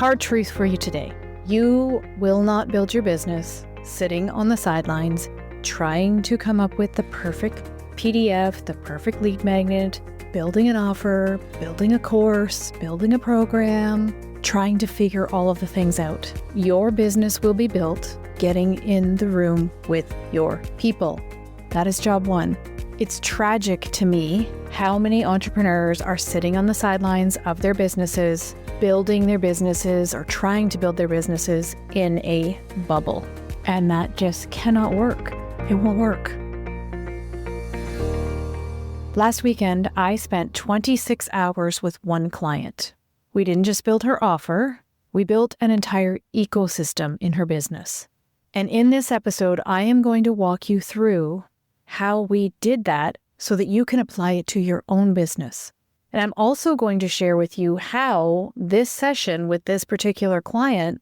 Hard truth for you today. You will not build your business sitting on the sidelines, trying to come up with the perfect PDF, the perfect lead magnet, building an offer, building a course, building a program, trying to figure all of the things out. Your business will be built getting in the room with your people. That is job one. It's tragic to me how many entrepreneurs are sitting on the sidelines of their businesses, building their businesses or trying to build their businesses in a bubble. And that just cannot work. It won't work. Last weekend, I spent 26 hours with one client. We didn't just build her offer, we built an entire ecosystem in her business. And in this episode, I am going to walk you through how we did that so that you can apply it to your own business. And I'm also going to share with you how this session with this particular client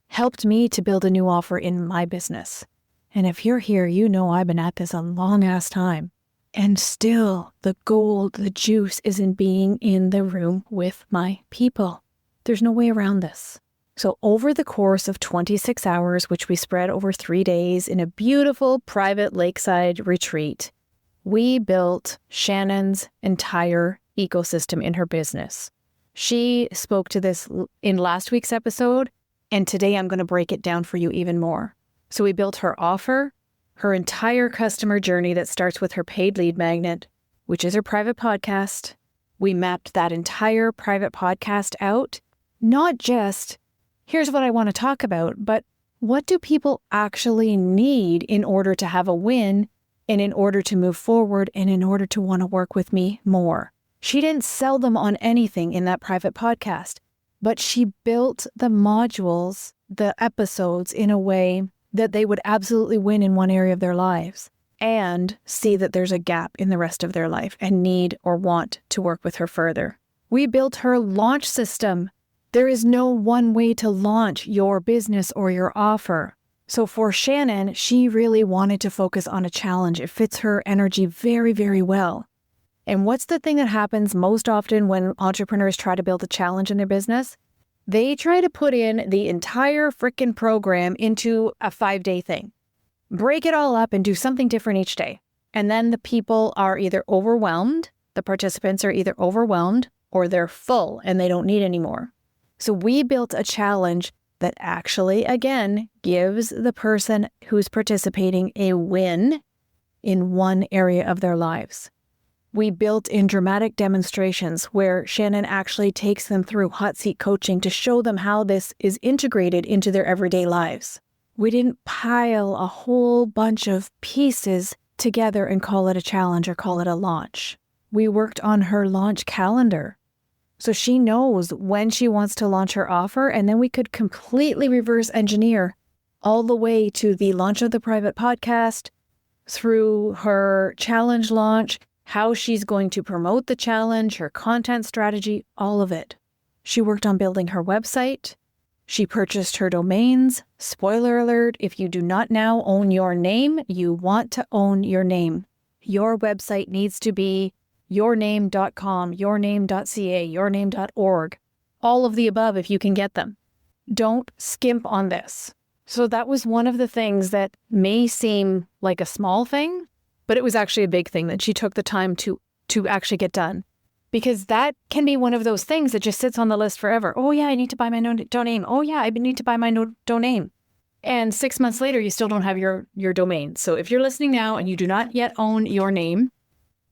helped me to build a new offer in my business. And if you're here, you know I've been at this a long ass time. And still, the gold, the juice is in being in the room with my people. There's no way around this. So over the course of 26 hours, which we spread over 3 days in a beautiful private lakeside retreat, we built Shannon's entire ecosystem in her business. She spoke to this in last week's episode, and today I'm going to break it down for you even more. So we built her offer, her entire customer journey that starts with her paid lead magnet, which is her private podcast. We mapped that entire private podcast out, not just, here's what I want to talk about, but what do people actually need in order to have a win and in order to move forward and in order to want to work with me more? She didn't sell them on anything in that private podcast, but she built the modules, the episodes in a way that they would absolutely win in one area of their lives and see that there's a gap in the rest of their life and need or want to work with her further. We built her launch system. There is no one way to launch your business or your offer. So for Shannon, she really wanted to focus on a challenge. It fits her energy very, very well. And what's the thing that happens most often when entrepreneurs try to build a challenge in their business? They try to put in the entire frickin' program into a 5-day thing. Break it all up and do something different each day. And then the people are either overwhelmed, the participants are either overwhelmed, or they're full and they don't need any more. So we built a challenge that actually, again, gives the person who's participating a win in one area of their lives. We built in dramatic demonstrations where Shannon actually takes them through hot seat coaching to show them how this is integrated into their everyday lives. We didn't pile a whole bunch of pieces together and call it a challenge or call it a launch. We worked on her launch calendar. So she knows when she wants to launch her offer, and then we could completely reverse engineer all the way to the launch of the private podcast, through her challenge launch, how she's going to promote the challenge, her content strategy, all of it. She worked on building her website. She purchased her domains. Spoiler alert, if you do not now own your name, you want to own your name. Your website needs to be yourname.com, yourname.ca, yourname.org. All of the above if you can get them. Don't skimp on this. So that was one of the things that may seem like a small thing, but it was actually a big thing that she took the time to actually get done. Because that can be one of those things that just sits on the list forever. Oh yeah, I need to buy my domain. Oh yeah, I need to buy my domain. And 6 months later, you still don't have your domain. So if you're listening now and you do not yet own your name,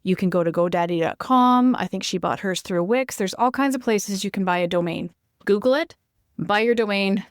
you can go to GoDaddy.com. I think she bought hers through Wix. There's all kinds of places you can buy a domain. Google it, buy your domain,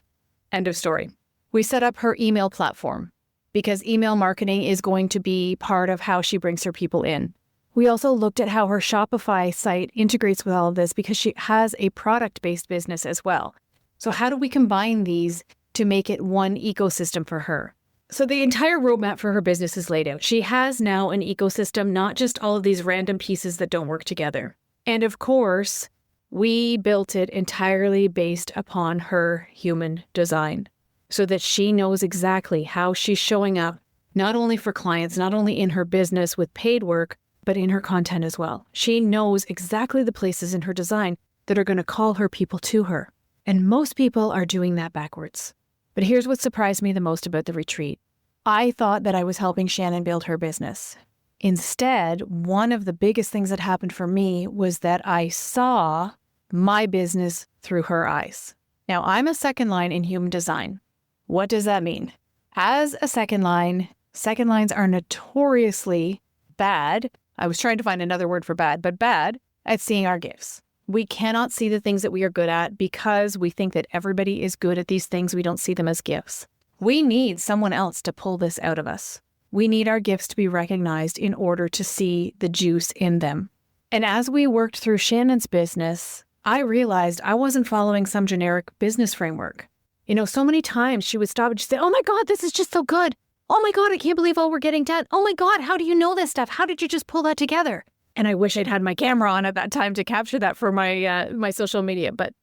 end of story. We set up her email platform because email marketing is going to be part of how she brings her people in. We also looked at how her Shopify site integrates with all of this because she has a product-based business as well. So how do we combine these to make it one ecosystem for her? So the entire roadmap for her business is laid out. She has now an ecosystem, not just all of these random pieces that don't work together. And of course, we built it entirely based upon her human design so that she knows exactly how she's showing up, not only for clients, not only in her business with paid work, but in her content as well. She knows exactly the places in her design that are going to call her people to her. And most people are doing that backwards. But here's what surprised me the most about the retreat. I thought that I was helping Shannon build her business. Instead, one of the biggest things that happened for me was that I saw my business through her eyes. Now, I'm a second line in human design. What does that mean? As a second lines are notoriously bad. I was trying to find another word for bad, but bad at seeing our gifts. We cannot see the things that we are good at because we think that everybody is good at these things. We don't see them as gifts. We need someone else to pull this out of us. We need our gifts to be recognized in order to see the juice in them. And as we worked through Shannon's business, I realized I wasn't following some generic business framework. So many times she would stop and she'd say, "Oh my God, this is just so good. Oh my God, I can't believe all we're getting done. Oh my God, how do you know this stuff? How did you just pull that together?" And I wish I'd had my camera on at that time to capture that for my social media, but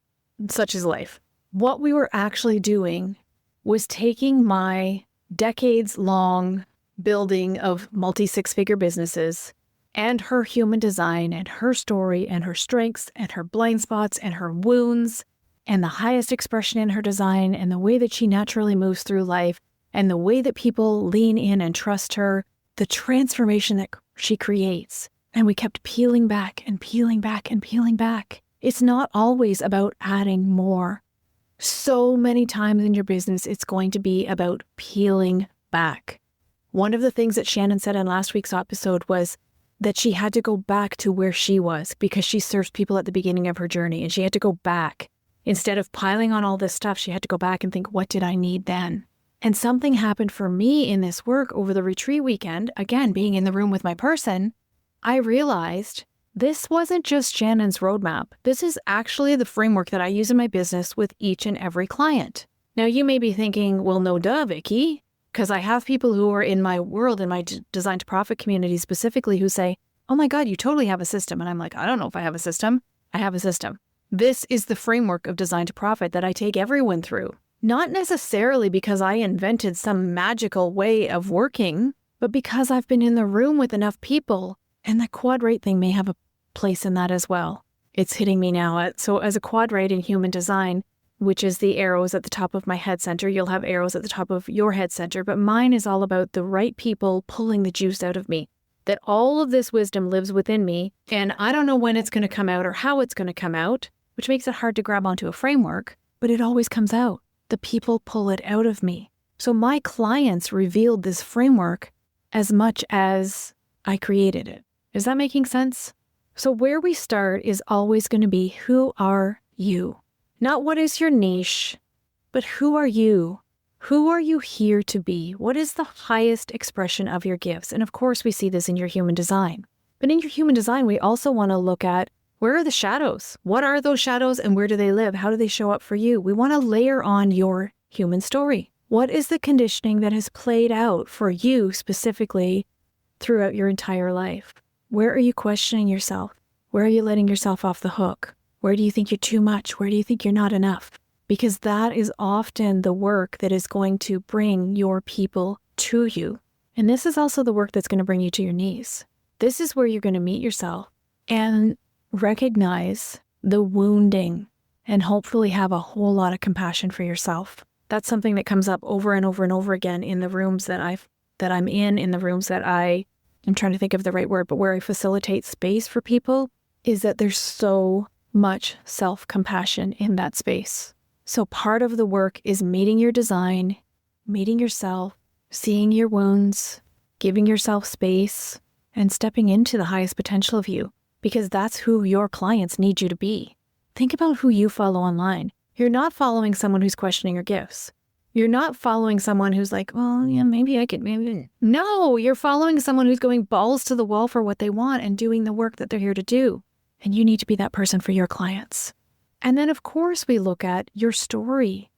such is life. What we were actually doing was taking my decades-long building of multi-six-figure businesses and her human design and her story and her strengths and her blind spots and her wounds and the highest expression in her design and the way that she naturally moves through life and the way that people lean in and trust her, the transformation that she creates. And we kept peeling back and peeling back and peeling back. It's not always about adding more. So many times in your business, it's going to be about peeling back. One of the things that Shannon said in last week's episode was that she had to go back to where she was because she serves people at the beginning of her journey, and she had to go back. Instead of piling on all this stuff, she had to go back and think, what did I need then? And something happened for me in this work over the retreat weekend, again, being in the room with my person. I realized this wasn't just Shannon's roadmap. This is actually the framework that I use in my business with each and every client. Now, you may be thinking, well, no duh, Vickie, because I have people who are in my world, in my Design to Profit community specifically, who say, "Oh my God, you totally have a system." And I'm like, I don't know if I have a system. I have a system. This is the framework of Design to Profit that I take everyone through. Not necessarily because I invented some magical way of working, but because I've been in the room with enough people. And the quadrate thing may have a place in that as well. It's hitting me now. So as a quadrate in human design, which is the arrows at the top of my head center, you'll have arrows at the top of your head center, but mine is all about the right people pulling the juice out of me. That all of this wisdom lives within me, and I don't know when it's going to come out or how it's going to come out, which makes it hard to grab onto a framework, but it always comes out. The people pull it out of me. So my clients revealed this framework as much as I created it. Is that making sense? So where we start is always going to be, who are you? Not what is your niche, but who are you? Who are you here to be? What is the highest expression of your gifts? And of course, we see this in your human design. But in your human design, we also want to look at, where are the shadows? What are those shadows and where do they live? How do they show up for you? We want to layer on your human story. What is the conditioning that has played out for you specifically throughout your entire life? Where are you questioning yourself? Where are you letting yourself off the hook? Where do you think you're too much? Where do you think you're not enough? Because that is often the work that is going to bring your people to you. And this is also the work that's going to bring you to your knees. This is where you're going to meet yourself and recognize the wounding and hopefully have a whole lot of compassion for yourself. That's something that comes up over and over and over again in the rooms that I'm in the rooms that I'm trying to think of the right word, but where I facilitate space for people, is that there's so much self-compassion in that space. So part of the work is meeting your design, meeting yourself, seeing your wounds, giving yourself space, and stepping into the highest potential of you, because that's who your clients need you to be. Think about who you follow online. You're not following someone who's questioning your gifts. You're not following someone who's like, well, yeah, maybe. No, you're following someone who's going balls to the wall for what they want and doing the work that they're here to do. And you need to be that person for your clients. And then, of course, we look at your story.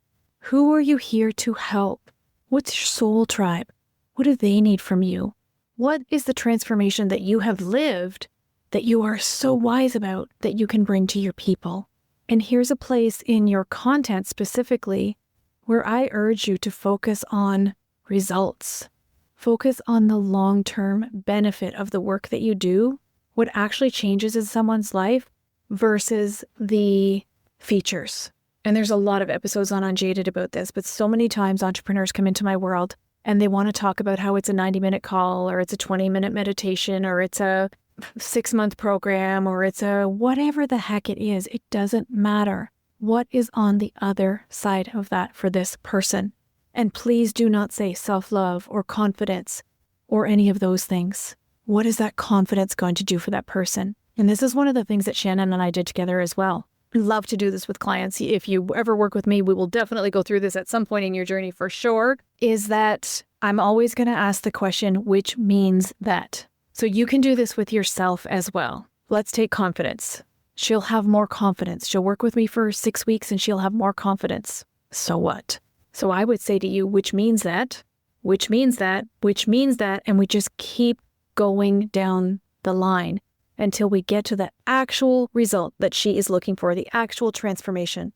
Who are you here to help? What's your soul tribe? What do they need from you? What is the transformation that you have lived that you are so wise about that you can bring to your people? And here's a place in your content specifically where I urge you to focus on results. Focus on the long-term benefit of the work that you do, what actually changes in someone's life versus the features. And there's a lot of episodes on Unjaded about this, but so many times entrepreneurs come into my world and they want to talk about how it's a 90-minute call, or it's a 20-minute meditation, or it's a 6-month program, or it's a whatever the heck it is. It doesn't matter. What is on the other side of that for this person? And please do not say self-love or confidence or any of those things. What is that confidence going to do for that person? And this is one of the things that Shannon and I did together as well. I love to do this with clients. If you ever work with me, we will definitely go through this at some point in your journey for sure, is that I'm always going to ask the question, which means that. So you can do this with yourself as well. Let's take confidence. She'll have more confidence. She'll work with me for 6 weeks and she'll have more confidence. So what? So I would say to you, which means that, which means that, which means that, and we just keep going down the line until we get to the actual result that she is looking for, the actual transformation.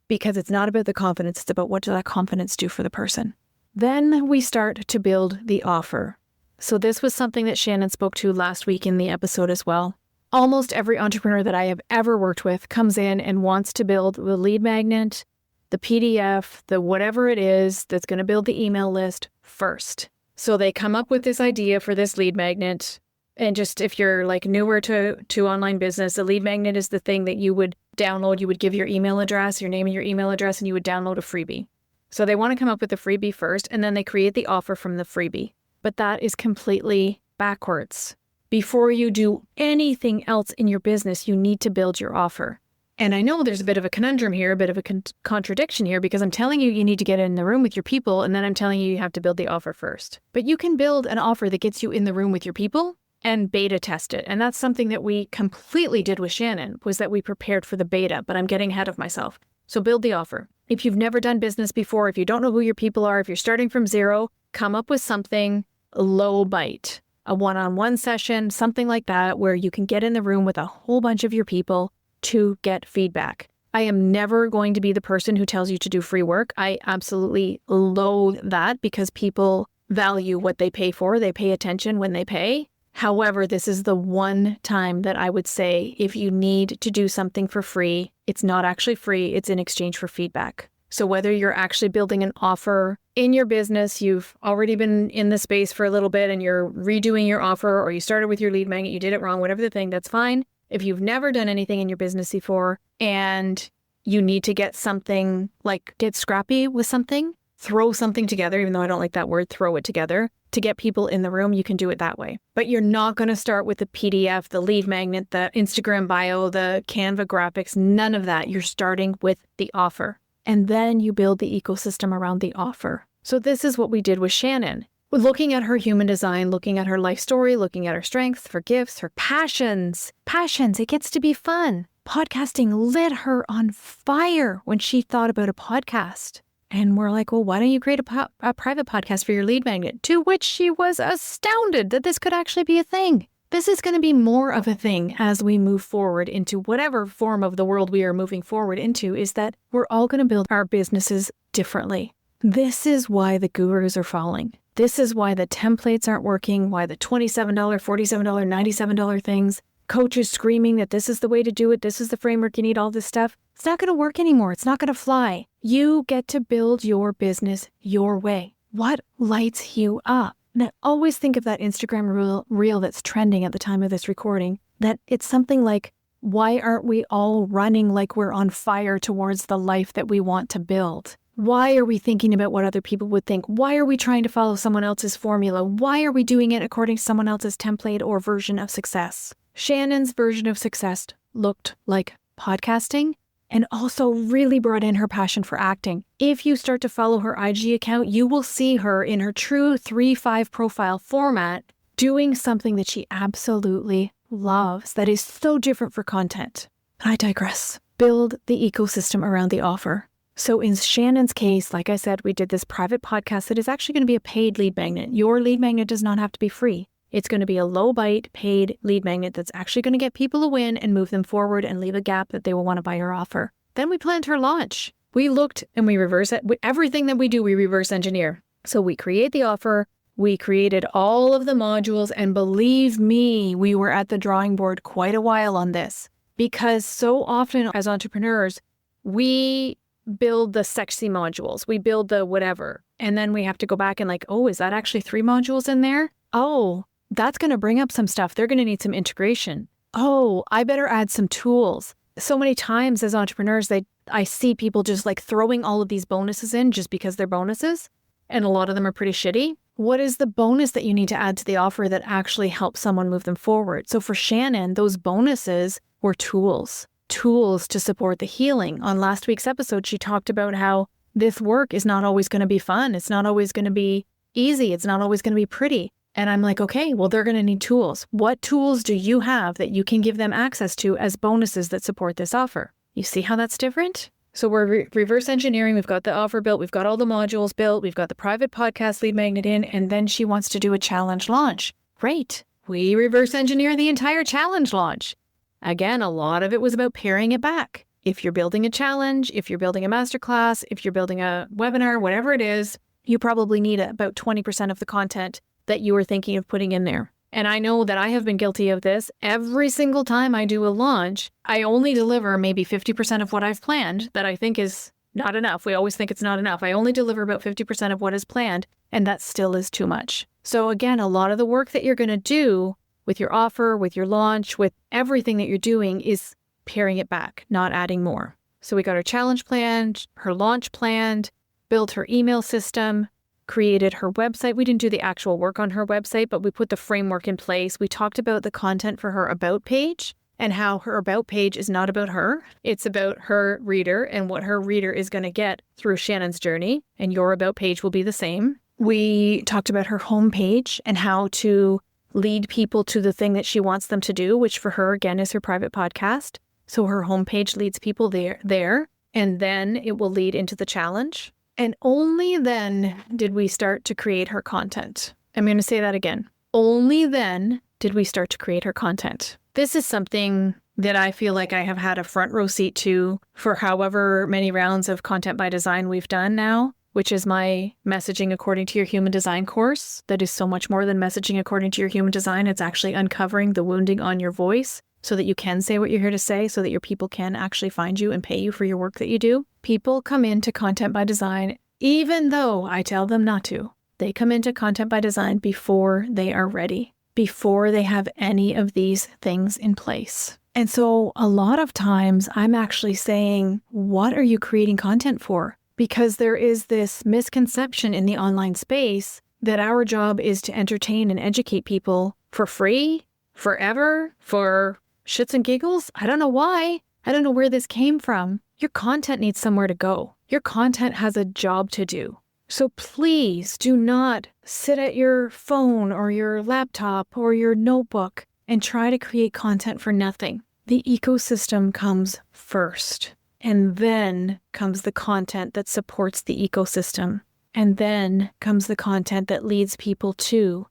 Because it's not about the confidence, it's about what does that confidence do for the person. Then we start to build the offer. So this was something that Shannon spoke to last week in the episode as well. Almost every entrepreneur that I have ever worked with comes in and wants to build the lead magnet, the PDF, the whatever it is that's going to build the email list first. So they come up with this idea for this lead magnet. And just if you're like newer to online business, the lead magnet is the thing that you would download. You would give your email address, your name and your email address, and you would download a freebie. So they want to come up with the freebie first, and then they create the offer from the freebie. But that is completely backwards. Before you do anything else in your business, you need to build your offer. And I know there's a bit of a conundrum here, a bit of a contradiction here, because I'm telling you, you need to get in the room with your people, and then I'm telling you, you have to build the offer first. But you can build an offer that gets you in the room with your people and beta test it. And that's something that we completely did with Shannon, was that we prepared for the beta, but I'm getting ahead of myself. So build the offer. If you've never done business before, if you don't know who your people are, if you're starting from zero, come up with something low bite, a one-on-one session, something like that, where you can get in the room with a whole bunch of your people to get feedback. I am never going to be the person who tells you to do free work. I absolutely loathe that, because people value what they pay for. They pay attention when they pay. However, this is the one time that I would say, if you need to do something for free, it's not actually free, it's in exchange for feedback. So whether you're actually building an offer in your business, you've already been in the space for a little bit and you're redoing your offer, or you started with your lead magnet, you did it wrong, whatever the thing, that's fine. If you've never done anything in your business before and you need to get something, like get scrappy with something, throw something together, even though I don't like that word, throw it together, to get people in the room, you can do it that way. But you're not going to start with the PDF, the lead magnet, the Instagram bio, the Canva graphics, none of that. You're starting with the offer. And then you build the ecosystem around the offer. So this is what we did with Shannon. Looking at her human design, looking at her life story, looking at her strengths, her gifts, her passions. Passions, it gets to be fun. Podcasting lit her on fire when she thought about a podcast. And we're like, well, why don't you create a private podcast for your lead magnet? To which she was astounded that this could actually be a thing. This is going to be more of a thing as we move forward into whatever form of the world we are moving forward into, is that we're all going to build our businesses differently. This is why the gurus are falling. This is why the templates aren't working, why the $27, $47, $97 things, coaches screaming that this is the way to do it, this is the framework, you need all this stuff. It's not going to work anymore. It's not going to fly. You get to build your business your way. What lights you up? And I always think of that Instagram reel that's trending at the time of this recording, that it's something like, why aren't we all running like we're on fire towards the life that we want to build? Why are we thinking about what other people would think? Why are we trying to follow someone else's formula? Why are we doing it according to someone else's template or version of success? Shannon's version of success looked like podcasting, and also really brought in her passion for acting. If you start to follow her IG account, you will see her in her true 3-5 profile format doing something that she absolutely loves that is so different for content. I digress. Build the ecosystem around the offer. So in Shannon's case, like I said, we did this private podcast that is actually going to be a paid lead magnet. Your lead magnet does not have to be free. It's going to be a low-bite, paid lead magnet that's actually going to get people a win and move them forward and leave a gap that they will want to buy your offer. Then we planned her launch. We looked and we reverse it. Everything that we do, we reverse engineer. So we create the offer. We created all of the modules. And believe me, we were at the drawing board quite a while on this. Because so often as entrepreneurs, we build the sexy modules. We build the whatever. And then we have to go back and like, oh, is that actually 3 modules in there? Oh, that's going to bring up some stuff. They're going to need some integration. Oh, I better add some tools. So many times as entrepreneurs, I see people just like throwing all of these bonuses in just because they're bonuses. And a lot of them are pretty shitty. What is the bonus that you need to add to the offer that actually helps someone move them forward? So for Shannon, those bonuses were tools to support the healing. On last week's episode, she talked about how this work is not always going to be fun. It's not always going to be easy. It's not always going to be pretty. And I'm like, okay, well, they're going to need tools. What tools do you have that you can give them access to as bonuses that support this offer? You see how that's different? So we're reverse engineering. We've got the offer built. We've got all the modules built. We've got the private podcast lead magnet in. And then she wants to do a challenge launch. Great. We reverse engineer the entire challenge launch. Again, a lot of it was about paring it back. If you're building a challenge, if you're building a masterclass, if you're building a webinar, whatever it is, you probably need about 20% of the content that you were thinking of putting in there. And I know that I have been guilty of this. Every single time I do a launch, I only deliver maybe 50% of what I've planned that I think is not enough. We always think it's not enough. I only deliver about 50% of what is planned, and that still is too much. So again, a lot of the work that you're going to do with your offer, with your launch, with everything that you're doing is paring it back, not adding more. So we got our challenge planned, her launch planned, built her email system, created her website. We didn't do the actual work on her website, but we put the framework in place. We talked about the content for her about page and how her about page is not about her. It's about her reader and what her reader is going to get through Shannon's journey. And your about page will be the same. We talked about her homepage and how to lead people to the thing that she wants them to do, which for her, again, is her private podcast. So her homepage leads people there, and then it will lead into the challenge. And only then did we start to create her content. I'm going to say that again. Only then did we start to create her content. This is something that I feel like I have had a front row seat to for however many rounds of Content by Design we've done now, which is my Messaging According to Your Human Design course. That is so much more than messaging according to your human design. It's actually uncovering the wounding on your voice so that you can say what you're here to say, so that your people can actually find you and pay you for your work that you do. People come into Content by Design, even though I tell them not to. They come into Content by Design before they are ready, before they have any of these things in place. And so a lot of times I'm actually saying, what are you creating content for? Because there is this misconception in the online space that our job is to entertain and educate people for free, forever, for shits and giggles. I don't know why. I don't know where this came from. Your content needs somewhere to go. Your content has a job to do. So please do not sit at your phone or your laptop or your notebook and try to create content for nothing. The ecosystem comes first, and then comes the content that supports the ecosystem. And then comes the content that leads people to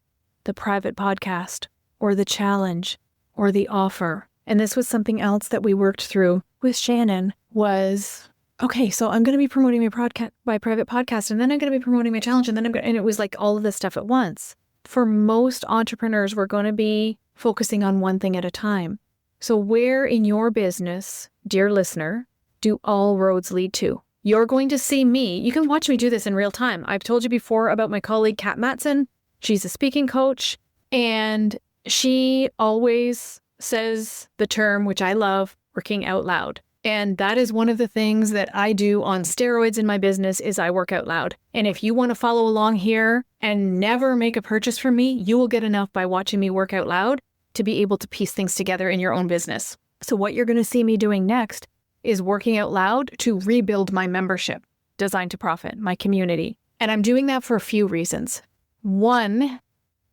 the private podcast or the challenge or the offer. And this was something else that we worked through with Shannon was, okay, so I'm going to be promoting my private podcast, and then I'm going to be promoting my challenge, and then and it was like all of this stuff at once. For most entrepreneurs, we're going to be focusing on one thing at a time. So where in your business, dear listener, do all roads lead to? You're going to see me. You can watch me do this in real time. I've told you before about my colleague, Kat Matson. She's a speaking coach, and she always says the term, which I love, working out loud. And that is one of the things that I do on steroids in my business is I work out loud. And if you want to follow along here and never make a purchase from me, you will get enough by watching me work out loud to be able to piece things together in your own business. So what you're going to see me doing next is working out loud to rebuild my membership, Design to Profit, my community. And I'm doing that for a few reasons. One,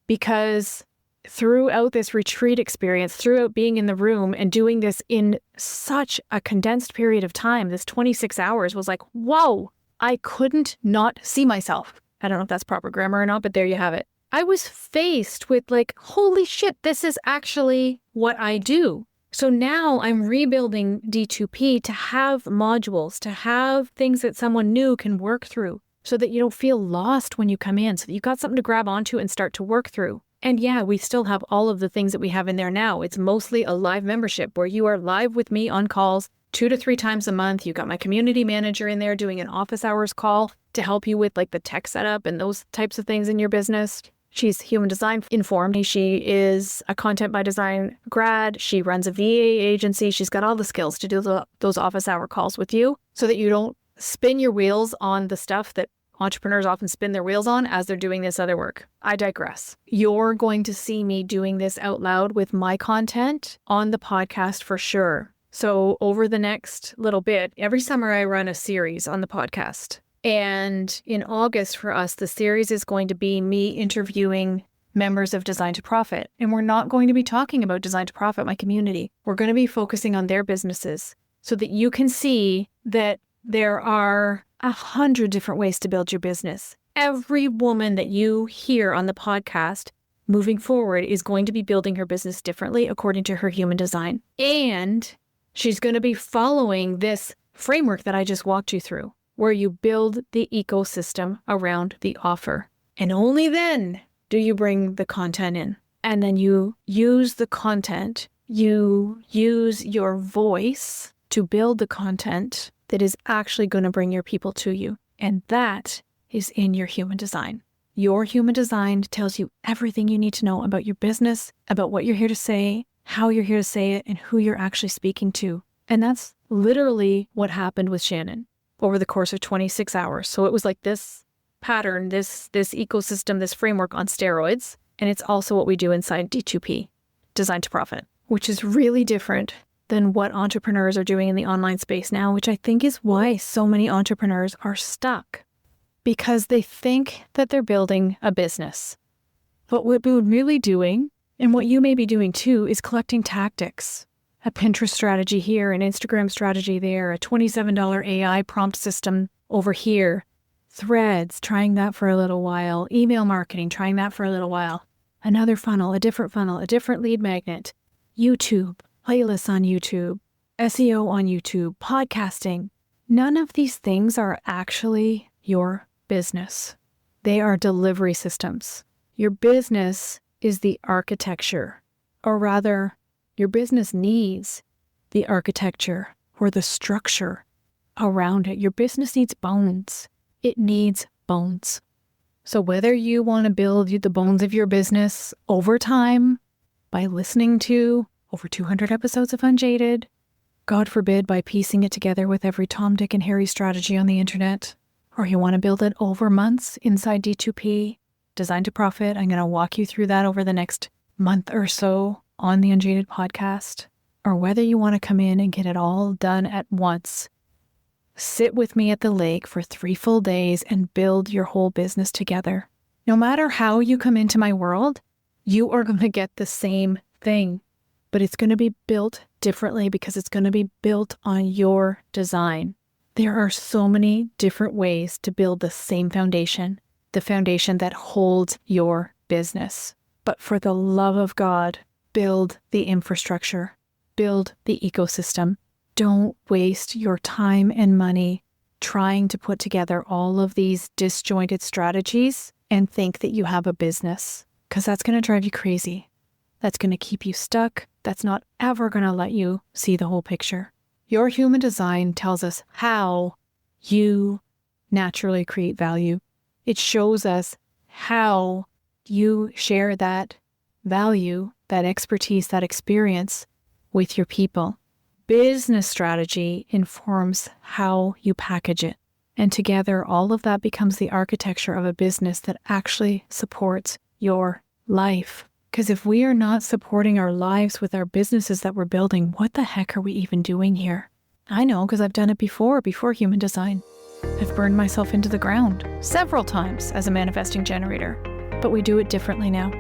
because throughout this retreat experience, throughout being in the room and doing this in such a condensed period of time, this 26 hours was like, whoa, I couldn't not see myself. I don't know if that's proper grammar or not, but there you have it. I was faced with like, holy shit, this is actually what I do. So now I'm rebuilding D2P to have modules, to have things that someone new can work through so that you don't feel lost when you come in, so that you've got something to grab onto and start to work through. And yeah, we still have all of the things that we have in there now. It's mostly a live membership where you are live with me on calls 2 to 3 times a month. You got my community manager in there doing an office hours call to help you with like the tech setup and those types of things in your business. She's human design informed. She is a content by design grad. She runs a VA agency. She's got all the skills to do those office hour calls with you so that you don't spin your wheels on the stuff that entrepreneurs often spin their wheels on as they're doing this other work. I digress. You're going to see me doing this out loud with my content on the podcast for sure. So over the next little bit, every summer I run a series on the podcast. And in August for us, the series is going to be me interviewing members of Design to Profit. And we're not going to be talking about Design to Profit, my community. We're going to be focusing on their businesses so that you can see that there are 100 different ways to build your business. Every woman that you hear on the podcast moving forward is going to be building her business differently according to her human design. And she's going to be following this framework that I just walked you through, where you build the ecosystem around the offer. And only then do you bring the content in. And then you use the content, you use your voice to build the content that is actually going to bring your people to you. And that is in your human design. Your human design tells you everything you need to know about your business, about what you're here to say, how you're here to say it, and who you're actually speaking to. And that's literally what happened with Shannon over the course of 26 hours. So it was like this pattern, this ecosystem, this framework on steroids. And it's also what we do inside D2P, Design to Profit, which is really different than what entrepreneurs are doing in the online space now, which I think is why so many entrepreneurs are stuck, because they think that they're building a business. But what we're really doing, and what you may be doing too, is collecting tactics. A Pinterest strategy here, an Instagram strategy there, a $27 AI prompt system over here, Threads, trying that for a little while, email marketing, trying that for a little while, another funnel, a different lead magnet, YouTube, playlists on YouTube, SEO on YouTube, podcasting. None of these things are actually your business. They are delivery systems. Your business is the architecture, or rather, your business needs the architecture or the structure around it. Your business needs bones. It needs bones. So whether you want to build the bones of your business over time by listening to over 200 episodes of Unjaded, God forbid by piecing it together with every Tom, Dick, and Harry strategy on the internet, or you want to build it over months inside D2P, Design to Profit. I'm going to walk you through that over the next month or so on the Unjaded podcast, or whether you want to come in and get it all done at once. Sit with me at the lake for 3 full days and build your whole business together. No matter how you come into my world, you are going to get the same thing. But it's going to be built differently because it's going to be built on your design. There are so many different ways to build the same foundation, the foundation that holds your business. But for the love of God, build the infrastructure, build the ecosystem. Don't waste your time and money trying to put together all of these disjointed strategies and think that you have a business, because that's going to drive you crazy. That's going to keep you stuck. That's not ever going to let you see the whole picture. Your human design tells us how you naturally create value. It shows us how you share that value, that expertise, that experience with your people. Business strategy informs how you package it. And together, all of that becomes the architecture of a business that actually supports your life. Because if we are not supporting our lives with our businesses that we're building, what the heck are we even doing here? I know, because I've done it before human design. I've burned myself into the ground several times as a manifesting generator, but we do it differently now.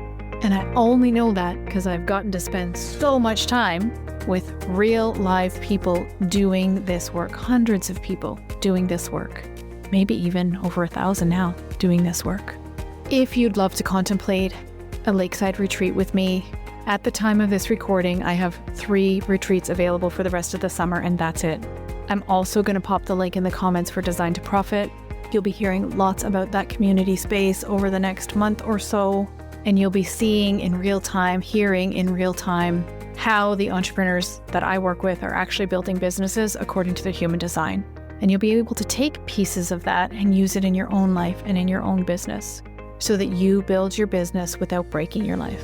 And I only know that because I've gotten to spend so much time with real live people doing this work, hundreds of people doing this work, maybe even over 1,000 now doing this work. If you'd love to contemplate a lakeside retreat with me, at the time of this recording, I have 3 retreats available for the rest of the summer, and that's it. I'm also going to pop the link in the comments for Design to Profit. You'll be hearing lots about that community space over the next month or so, and you'll be seeing in real time, hearing in real time how the entrepreneurs that I work with are actually building businesses according to their human design. And you'll be able to take pieces of that and use it in your own life and in your own business so that you build your business without breaking your life.